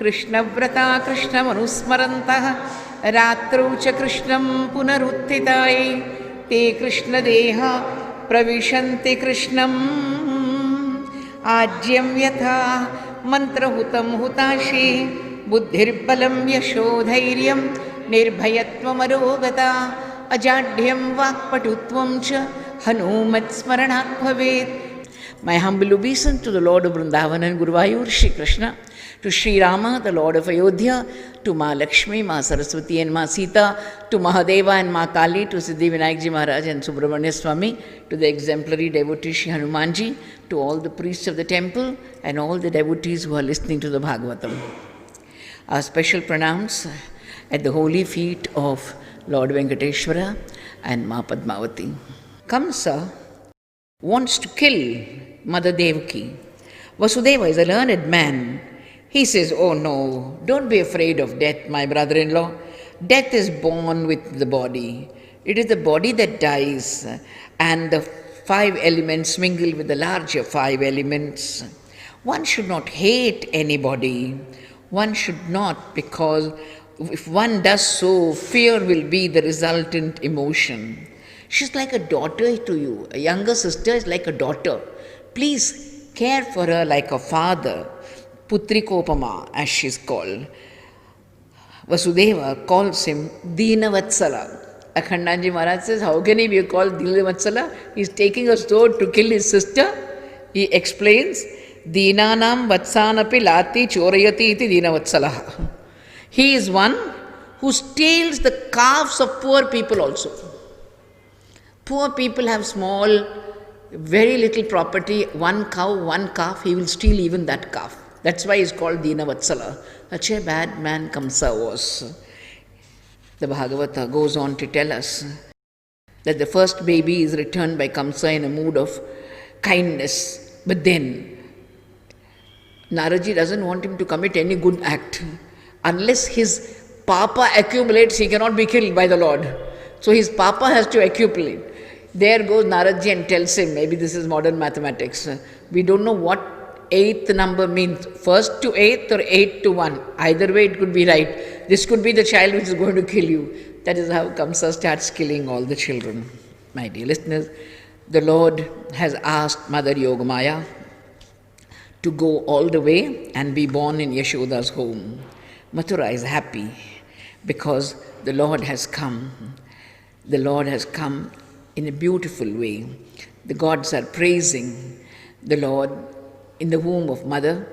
कृष्णव्रता कृष्णमनुस्मरन्तः रात्रौ च कृष्णं पुनरुत्थिताये ते कृष्णदेहा प्रविशन्ति कृष्णम् आज्यं यथा मन्त्रहुतं हुताशे बुद्धिर्बलं यशोधैर्यं निर्भयत्वमरोगता अजाड्यं वाक्पटुत्वं च हनुमत्स्मरणात् भवेत्. My humble obeisance to the Lord of Vrindavan and Guruvayur, Shri Krishna, to Sri Rama, the Lord of Ayodhya, to Ma Lakshmi, Ma Saraswati and Ma Sita, to Mahadeva and Ma Kali, to Siddhi Vinayakji Maharaj and Subramanya Swami, to the exemplary devotee Shri Hanumanji, to all the priests of the temple and all the devotees who are listening to the Bhagavatam. Our special pranams at the holy feet of Lord Venkateshwara and Ma Padmavati. Kamsa wants to kill Mother Devaki. Vasudeva is a learned man. He says, "Oh no, don't be afraid of death, my brother-in-law. Death is born with the body. It is the body that dies, and the 5 elements mingle with the larger 5 elements. One should not hate anybody. One should not, because if one does so, fear will be the resultant emotion. She's like a daughter to you. A younger sister is like a daughter. Please care for her like a father." Putrikopama, as she's called. Vasudeva calls him Deenavatsala. Akhandanji Maharaj says, how can he be called Deenavatsala? He's taking a sword to kill his sister. He explains, Deenanam Vatsanapi Lati Chorayati iti Deenavatsala. He is one who steals the calves of poor people also. Poor people have small, very little property, 1 cow, 1 calf, he will steal even that calf. That's why he's called Deenavatsala. Such a bad man Kamsa was. The Bhagavata goes on to tell us that the first baby is returned by Kamsa in a mood of kindness. But then, Naraji doesn't want him to commit any good act. Unless his papa accumulates, he cannot be killed by the Lord. So his papa has to accumulate. There goes Naradji and tells him, maybe this is modern mathematics. We don't know what 8th number means, 1st to 8th or 8 to 1. Either way it could be right. This could be the child which is going to kill you. That is how Kamsa starts killing all the children. My dear listeners, the Lord has asked Mother Yogamaya to go all the way and be born in Yashoda's home. Mathura is happy because the Lord has come. The Lord has come in a beautiful way. The gods are praising the Lord in the womb of Mother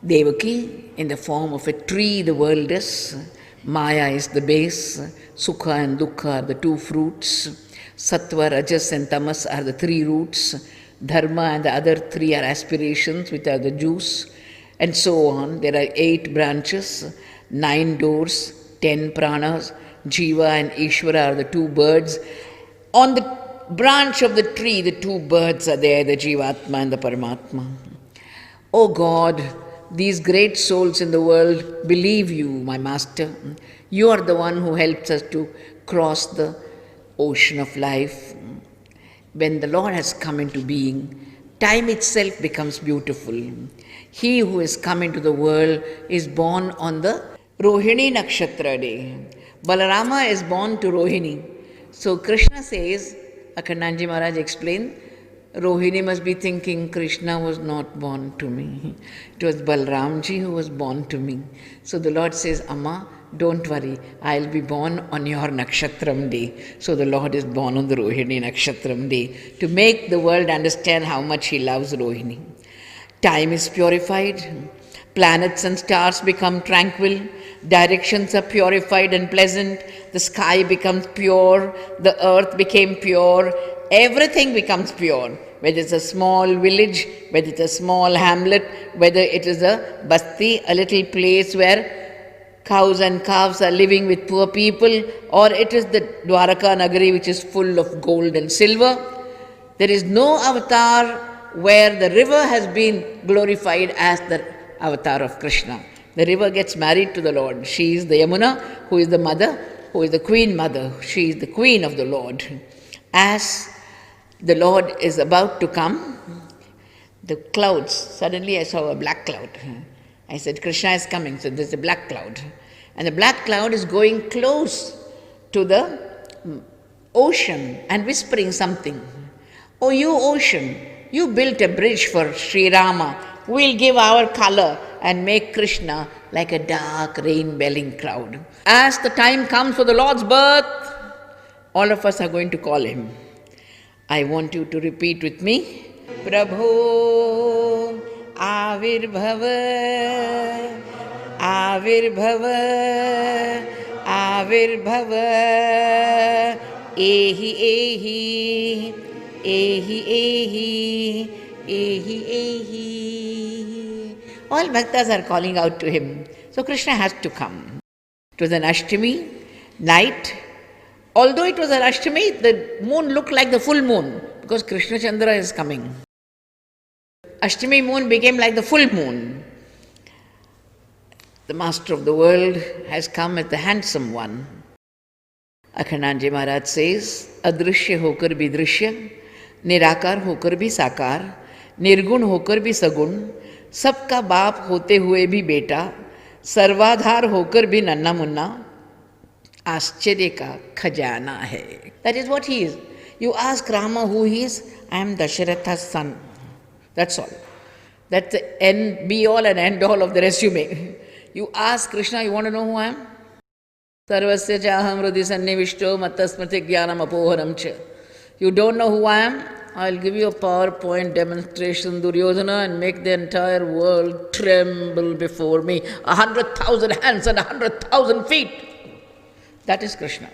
Devaki, in the form of a tree the world is. Maya is the base, Sukha and Dukkha are the 2 fruits, Sattva, Rajas and Tamas are the 3 roots, Dharma and the other 3 are aspirations, which are the juice, and so on. There are 8 branches, 9 doors, 10 pranas, Jiva and Ishvara are the 2 birds. On the branch of the tree, the 2 birds are there, the Jivatma and the Paramatma. Oh God, these great souls in the world believe you, my Master. You are the one who helps us to cross the ocean of life. When the Lord has come into being, time itself becomes beautiful. He who has come into the world is born on the Rohini Nakshatra day. Balarama is born to Rohini. So Krishna says, Akhandanji Maharaj explained, Rohini must be thinking, Krishna was not born to me. It was Balramji who was born to me. So the Lord says, Amma, don't worry, I'll be born on your Nakshatram day. So the Lord is born on the Rohini Nakshatram day to make the world understand how much He loves Rohini. Time is purified, planets and stars become tranquil, directions are purified and pleasant, the sky becomes pure, the earth became pure, everything becomes pure. Whether it's a small village, whether it's a small hamlet, whether it is a basti, a little place where cows and calves are living with poor people, or it is the Dwaraka Nagari which is full of gold and silver. There is no avatar where the river has been glorified as the avatar of Krishna. The river gets married to the Lord. She is the Yamuna, who is the mother, who is the queen mother. She is the queen of the Lord. As the Lord is about to come, the clouds, suddenly I saw a black cloud. I said, Krishna is coming. So there's a black cloud. And the black cloud is going close to the ocean and whispering something. Oh, you ocean, you built a bridge for Sri Rama. We'll give our color and make Krishna like a dark rain-belling cloud. As the time comes for the Lord's birth, all of us are going to call him. I want you to repeat with me. Prabho Avirbhava, Avirbhava, Avirbhava, Ehi Ehi, Ehi Ehi, Ehi Ehi. All bhaktas are calling out to him. So Krishna has to come. It was an Ashtami night. Although it was an Ashtami, the moon looked like the full moon because Krishna Chandra is coming. Ashtami moon became like the full moon. The master of the world has come as the handsome one. Akhandanji Maharaj says, Adrishya hokar bhi drishya, Nirakar hokar bhi sakar, Nirgun hokar bhi sagun, Sabka baap hote hue bhi beta, Sarvadhar hokar bhi nanna munna, आश्चर्य का खजाना है. That is what he is. You ask Rama who he is, I am Dasharatha's son. That's all. That's the end, be all and end all of the resume. You ask Krishna, you want to know who I am? Sarvasya chaham hridhi sannivishto mattasmriti jnanam apohanam cha. You don't know who I am? I'll give you a PowerPoint demonstration, Duryodhana, and make the entire world tremble before me. 100,000 hands and 100,000 feet. That is Krishna.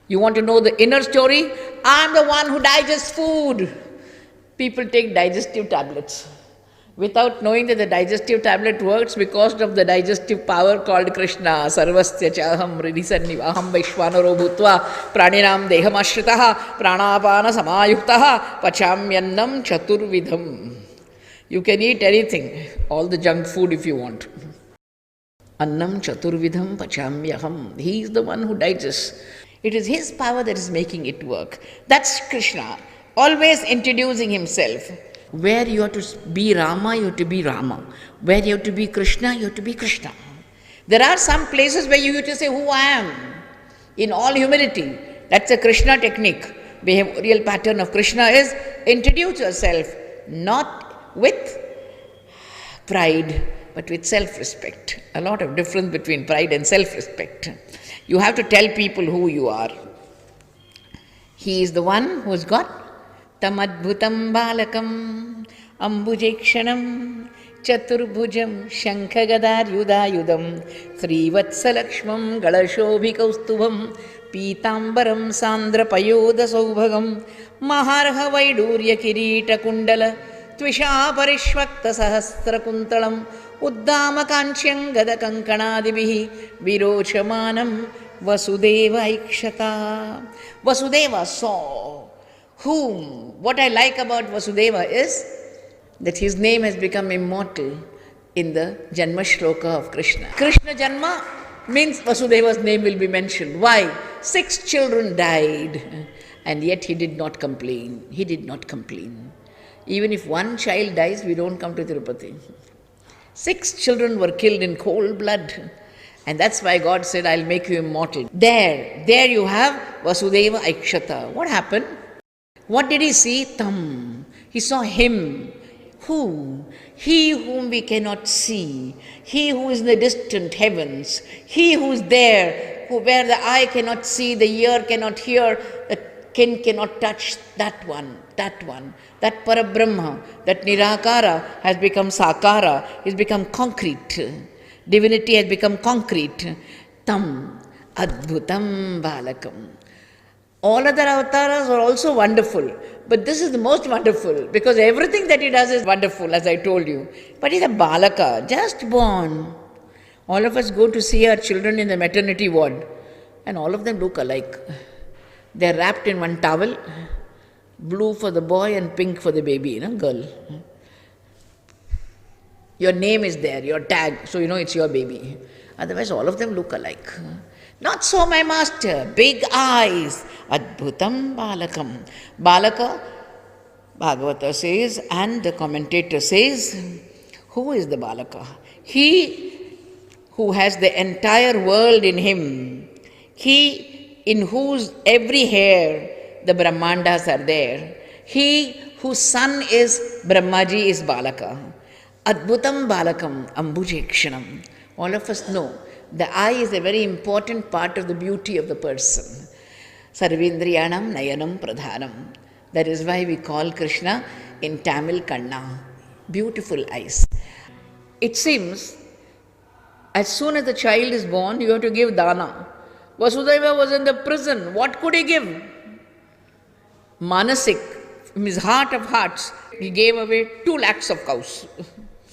You want to know the inner story? I'm the one who digests food. People take digestive tablets without knowing that the digestive tablet works because of the digestive power called Krishna. Sarvasya chaham hridhi sannivaham vaishvanaro bhutva praninam dehamashritaha pranapana samayuktaha pachamyannam chaturvidham. You can eat anything, all the junk food if you want. Annam chaturvidham pachamyaham. He is the one who digests. It is his power that is making it work. That's Krishna, always introducing himself. Where you have to be Rama, you have to be Rama. Where you have to be Krishna, you have to be Krishna. There are some places where you have to say who I am, in all humility. That's a Krishna technique. Behavioral pattern of Krishna is introduce yourself, not with pride, but with self-respect. A lot of difference between pride and self-respect. You have to tell people who you are. He is the one who has got tamadbhutam balakam ambujekshanam chaturbhujam shankhagadar yudayudam srivatsalakshmam galashobhikaustubham pitambaram sandrapayoda saubhagam maharha vaidurya kirita kundala Tvisha parishvakta sahasra kuntalam uddama kanchyan gada kankanadibihi virochamanam Vasudeva ikshata. Vasudeva saw whom. What I like about Vasudeva is that his name has become immortal in the Janma Shloka of Krishna. Krishna Janma means Vasudeva's name will be mentioned. Why? 6 children died and yet he did not complain. He did not complain. Even if one child dies, we don't come to Tirupati. 6 children were killed in cold blood. And that's why God said, I'll make you immortal. There you have Vasudeva Aikshata. What happened? What did he see? Tam. He saw him. Who? He whom we cannot see. He who is in the distant heavens. He who is there, where the eye cannot see, the ear cannot hear, the kin cannot touch. That one. That Parabrahma, that Nirakara has become Sakara, has become concrete. Divinity has become concrete. Tam Adbhutam Balakam. All other avatars are also wonderful, but this is the most wonderful because everything that he does is wonderful, as I told you. But he's a Balaka, just born. All of us go to see our children in the maternity ward, and all of them look alike. They're wrapped in one towel. Blue for the boy and pink for the baby, girl. Your name is there, your tag, so you know it's your baby. Otherwise, all of them look alike. Not so, my master. Big eyes. Adbhutam Balakam. Balaka, Bhagavata says, and the commentator says, who is the Balaka? He who has the entire world in him, he in whose every hair the Brahmandas are there, he whose son is Brahmaji is Balaka. Adbhutam Balakam Ambujekshanam. All of us know the eye is a very important part of the beauty of the person. Sarvindriyanam Nayanam Pradhanam. That is why we call Krishna in Tamil Kanna. Beautiful eyes. It seems as soon as the child is born, you have to give dana. Vasudeva was in the prison. What could he give? Manasik, from his heart of hearts, he gave away 2 lakhs of cows.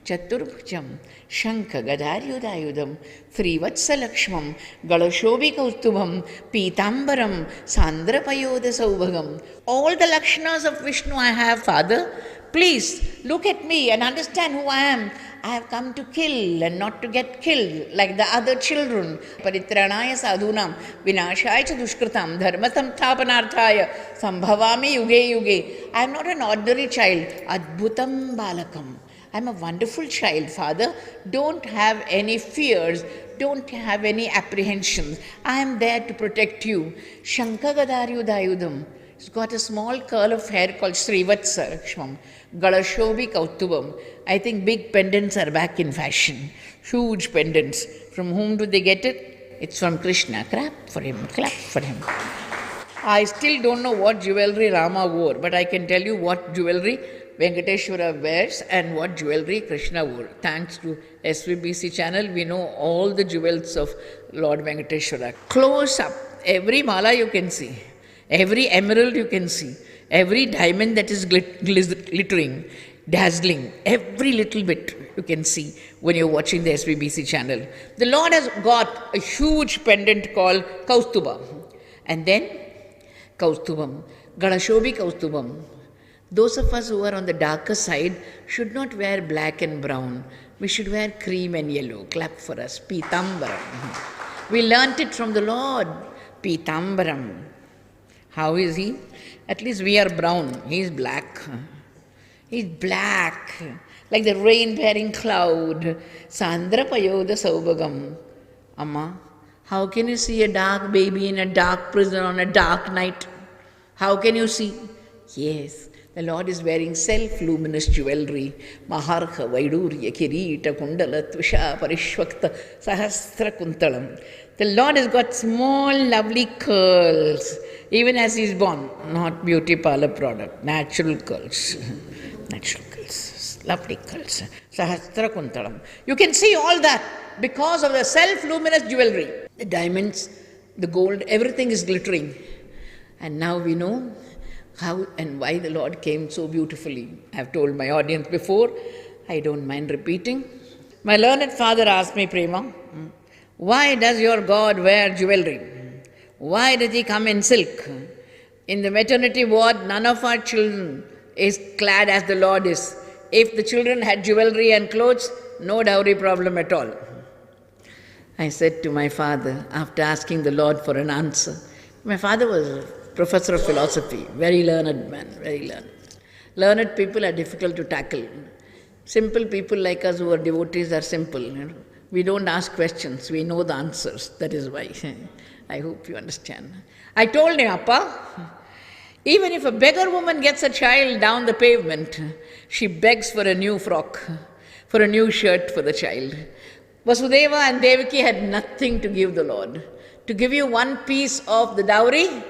Chaturbhujam, Shankha Gadaryudayudam, Srivatsalakshmam, Galashobi Kaustubham, Pitambaram, Sandrapayoda Saubhagam. All the Lakshanas of Vishnu I have, Father. Please look at me and understand who I am. I have come to kill and not to get killed like the other children. Paritranaya sadhunam vinashaya cha dushkritam dharma samsthapanarthaya sambhavami yuge yuge. I am not an ordinary child. Adbhutam balakam. I am a wonderful child, Father. Don't have any fears. Don't have any apprehensions. I am there to protect you. Shankagadaryudayudam. He's got a small curl of hair called Srivatsalakshmam. Galashobi Kaustubham. I think big pendants are back in fashion. Huge pendants. From whom do they get it? It's from Krishna. Clap for him. Clap for him. I still don't know what jewelry Rama wore, but I can tell you what jewelry Venkateshwara wears and what jewelry Krishna wore. Thanks to SVBC channel, we know all the jewels of Lord Venkateshwara. Close up, every mala you can see, every emerald you can see, every diamond that is glittering, dazzling, every little bit you can see when you're watching the SVBC channel. The Lord has got a huge pendant called Kaustubha. And then Kaustubham, Galashobi Kaustubham. Those of us who are on the darker side should not wear black and brown. We should wear cream and yellow. Clap for us. Pitambaram. We learnt it from the Lord. Pitambaram. How is he? At least we are brown. He is black. He is black. Like the rain-bearing cloud. Sandrapayoda Saubhagam. Amma, how can you see a dark baby in a dark prison on a dark night? How can you see? Yes. The Lord is wearing self-luminous jewelry. Maharha, Vaidurya, Kirita, Kundala, Tvisha, Parishvakta, Sahasra Kuntalam. The Lord has got small, lovely curls, even as He is born. Not beauty parlor product, natural curls. Natural curls, lovely curls. Sahasra Kuntalam. You can see all that because of the self-luminous jewelry. The diamonds, the gold, everything is glittering. And now we know how and why the Lord came so beautifully. I have told my audience before, I don't mind repeating. My learned father asked me, Prema, why does your God wear jewelry? Why does He come in silk? In the maternity ward, none of our children is clad as the Lord is. If the children had jewelry and clothes, no dowry problem at all. I said to my father, after asking the Lord for an answer, my father was a professor of philosophy, very learned man, very learned. Learned people are difficult to tackle. Simple people like us who are devotees are simple. We don't ask questions, we know the answers. That is why. I hope you understand. I told him, Appa, even if a beggar woman gets a child down the pavement, she begs for a new frock, for a new shirt for the child. Vasudeva and Devaki had nothing to give the Lord. To give you one piece of the dowry,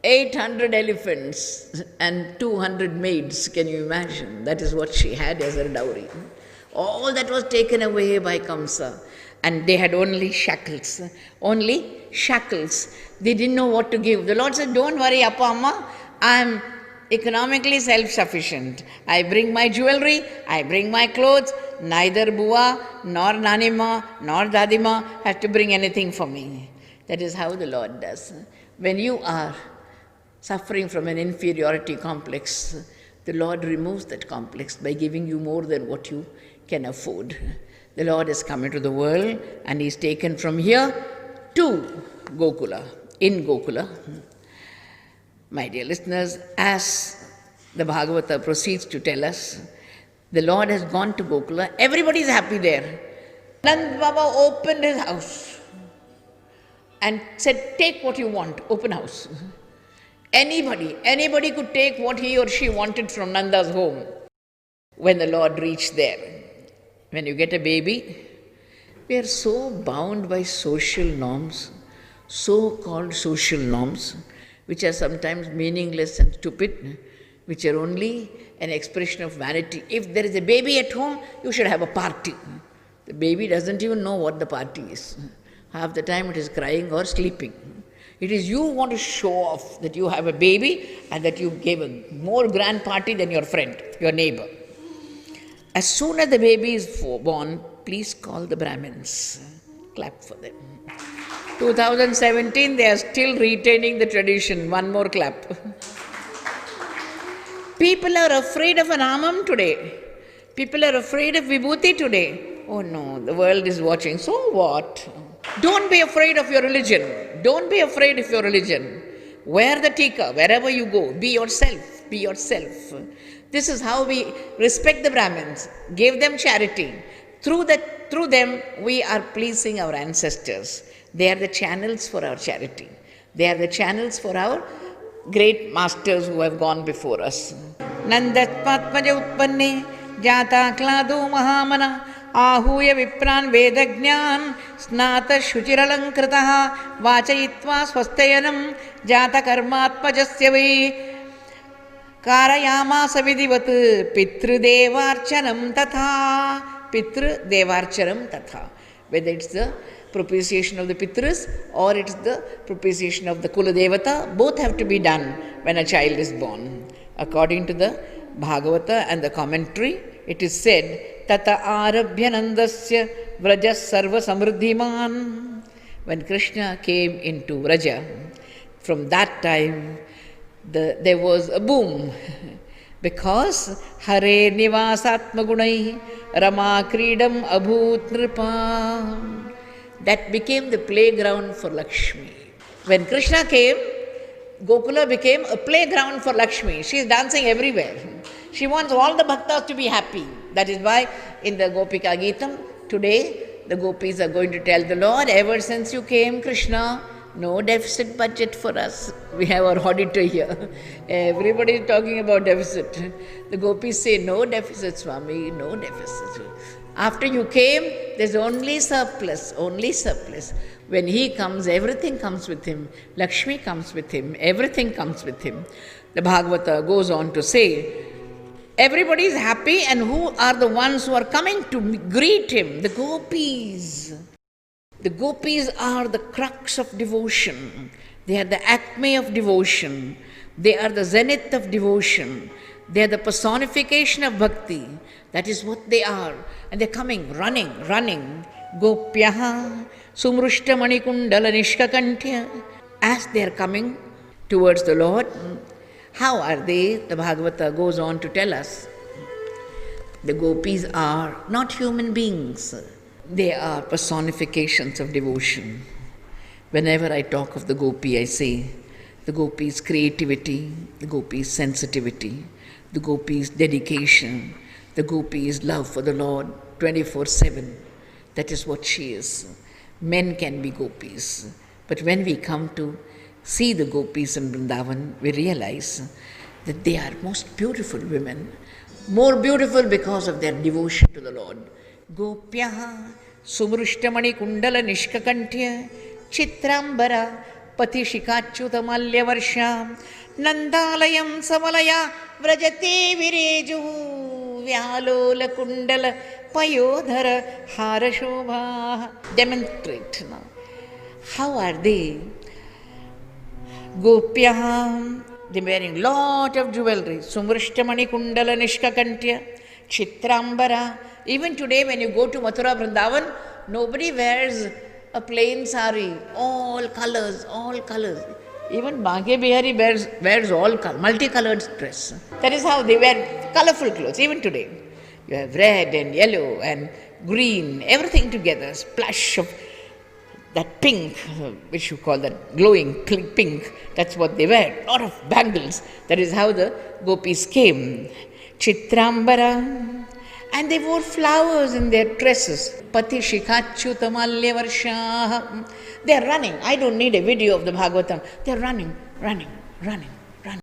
800 elephants and 200 maids, can you imagine? That is what she had as her dowry. All that was taken away by Kamsa. And they had only shackles. Only shackles. They didn't know what to give. The Lord said, don't worry, Appa Amma, I am economically self-sufficient. I bring my jewelry, I bring my clothes. Neither Bua, nor Nanima, nor Dadima have to bring anything for me. That is how the Lord does. When you are suffering from an inferiority complex, the Lord removes that complex by giving you more than what you can afford. The Lord has come into the world and He's taken from here to Gokula, in Gokula. My dear listeners, as the Bhagavata proceeds to tell us, the Lord has gone to Gokula. Everybody is happy there. Nand Baba opened his house and said, take what you want, open house. Anybody could take what he or she wanted from Nanda's home. When the Lord reached there, when you get a baby, we are so bound by social norms, so-called social norms, which are sometimes meaningless and stupid, which are only an expression of vanity. If there is a baby at home, you should have a party. The baby doesn't even know what the party is. Half the time it is crying or sleeping. It is you want to show off that you have a baby and that you gave a more grand party than your friend, your neighbor. As soon as the baby is born, please call the Brahmins. Clap for them. 2017, they are still retaining the tradition. One more clap. People are afraid of an Namam today. People are afraid of Vibhuti today. Oh no, the world is watching. So what? Don't be afraid of your religion. Don't be afraid of your religion. Wear the tika wherever you go. Be yourself. Be yourself. This is how we respect the Brahmins. Give them charity. Through them, we are pleasing our ancestors. They are the channels for our charity. They are the channels for our great masters who have gone before us. Nandatmatmaja utpanne jata kladu mahamana आहूय विप्रान् वेदज्ञान् स्नात शुचिरलङ्कृतः वाचयित्वा स्वस्तयनं जातकर्मात्मजस्य वै कारयामास विधिवत् पितृदेवार्चनं तथा पितृदेवार्चनं तथा. Whether it's the propitiation of the Pitras or it's the propitiation of the Kula Devata, both have to be done when a child is born. According to the Bhagavata and the commentary, it is said, Tata Arabhyanandasya Vraja Sarva Samruddhiman. When Krishna came into Vraja, from that time there was a boom because Hare Nivasatma Gunai Rama Kridam Abhut Nripa. That became the playground for Lakshmi. When Krishna came, Gokula became a playground for Lakshmi. She is dancing everywhere. She wants all the bhaktas to be happy. That is why in the Gopika Geetam, today the gopis are going to tell the Lord, ever since you came, Krishna, no deficit budget for us. We have our auditor here. Everybody is talking about deficit. The gopis say, no deficit, Swami, no deficit. After you came, there's only surplus, only surplus. When he comes, everything comes with him. Lakshmi comes with him, everything comes with him. The Bhagavata goes on to say, everybody is happy, and who are the ones who are coming to greet him? The gopis. The gopis are the crux of devotion. They are the acme of devotion. They are the zenith of devotion. They are the personification of bhakti. That is what they are. And they're coming, running. Gopyaha sumrushta manikundala nishkakantya. As they are coming towards the Lord, how are they? The Bhagavata goes on to tell us. The gopis are not human beings. They are personifications of devotion. Whenever I talk of the gopi, I say the gopi's creativity, the gopi's sensitivity, the gopi's dedication, the gopi's love for the Lord 24/7. That is what she is. Men can be gopis. But when we come to see the gopis in Vrindavan, we realize that they are most beautiful women. More beautiful because of their devotion to the Lord. Gopyaha sumrushtamani kundala nishkakantya chitrambara pati shikachyuta malyavarsha nandalayam samalaya vrajate vireju vyalola kundala payodhara harashobha. Demonstrate now. How are they? Gopyaha, they're wearing lot of jewelry. Sumrushtamani kundala nishkakantya chitrambara. Even today when you go to Mathura Vrindavan, nobody wears a plain sari. All colors, all colors. Even Bhagya Bihari wears all multicolored dress. That is how they wear colorful clothes, even today. You have red and yellow and green, everything together, splash of that pink, which you call that glowing pink. That's what they wear. A lot of bangles. That is how the gopis came. Chitrambara And they wore flowers in their tresses. Pati Shikhachutamalya Varshaha. They are running. I don't need a video of the Bhagavatam. They are running, running, running, running.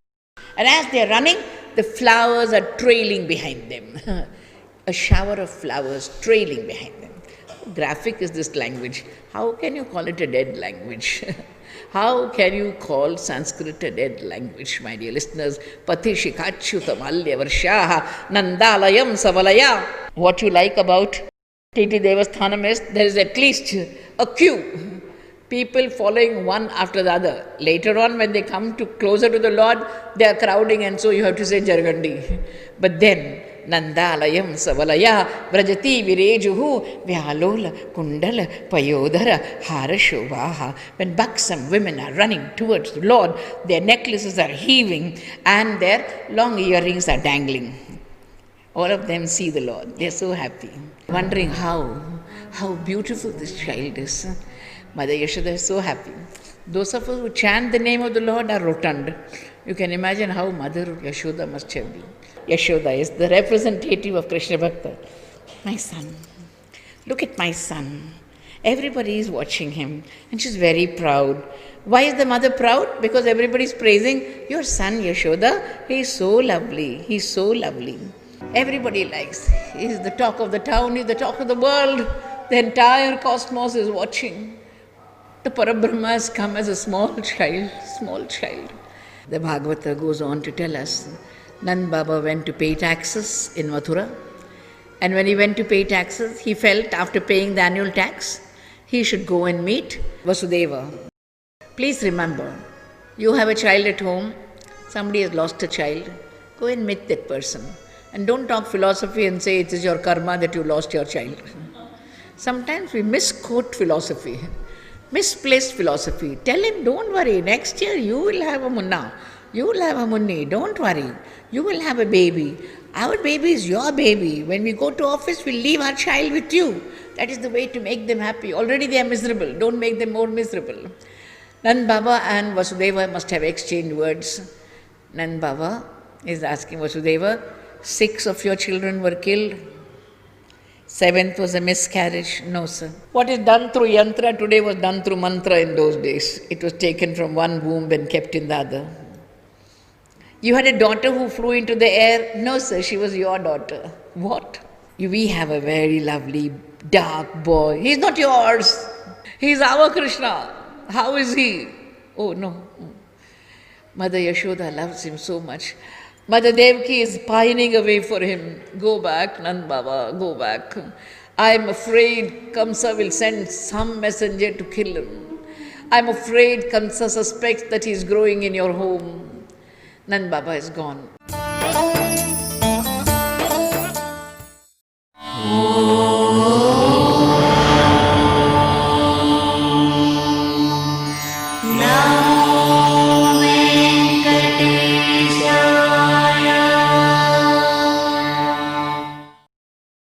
And as they are running, the flowers are trailing behind them. A shower of flowers trailing behind them. How graphic is this language? How can you call it a dead language? How can you call Sanskrit a dead language, my dear listeners? Pati Shikhachutamalya Varshaha Nandalayam Savalaya. What you like about T.T. Devasthanam is there is at least a queue. People following one after the other. Later on, when they come to closer to the Lord, they are crowding, and so you have to say Jargandi. But then, Nandalayam Savalaya Vrajati Virejuhu Vyalola Kundala Payodara Harashobhaha. When buxom women are running towards the Lord, their necklaces are heaving and their long earrings are dangling. All of them see the Lord. They are so happy. Wondering how beautiful this child is. Mother Yashoda is so happy. Those of us who chant the name of the Lord are rotund. You can imagine how Mother Yashoda must have been. Yashoda is the representative of Krishna Bhakta. My son, look at my son. Everybody is watching him and she's very proud. Why is the mother proud? Because everybody is praising your son Yashoda. He is so lovely. He is so lovely. Everybody likes. He is the talk of the town. He is the talk of the world. The entire cosmos is watching. The Parabrahma has come as a small child. The Bhagavata goes on to tell us, Nand Baba went to pay taxes in Mathura. And when he went to pay taxes, he felt after paying the annual tax, he should go and meet Vasudeva. Please remember, you have a child at home, somebody has lost a child, go and meet that person. And don't talk philosophy and say it is your karma that you lost your child. Sometimes we misquote philosophy. Misplaced philosophy. Tell him, don't worry, next year you will have a munna, you will have a munni, don't worry, you will have a baby. Our baby is your baby. When we go to office, we'll leave our child with you. That is the way to make them happy. Already they are miserable, don't make them more miserable. Nand Baba and Vasudeva must have exchanged words. Nand Baba is asking Vasudeva, 6 of your children were killed. 7th was a miscarriage. No, sir. What is done through yantra today was done through mantra in those days. It was taken from one womb and kept in the other. You had a daughter who flew into the air. No, sir, she was your daughter. What? We have a very lovely, dark boy. He's not yours. He's our Krishna. How is he? Oh, no. Mother Yashoda loves him so much. Mother Devaki is pining away for him. Go back, Nand Baba, go back. I am afraid Kamsa will send some messenger to kill him. I am afraid Kamsa suspects that he is growing in your home. Nand Baba is gone.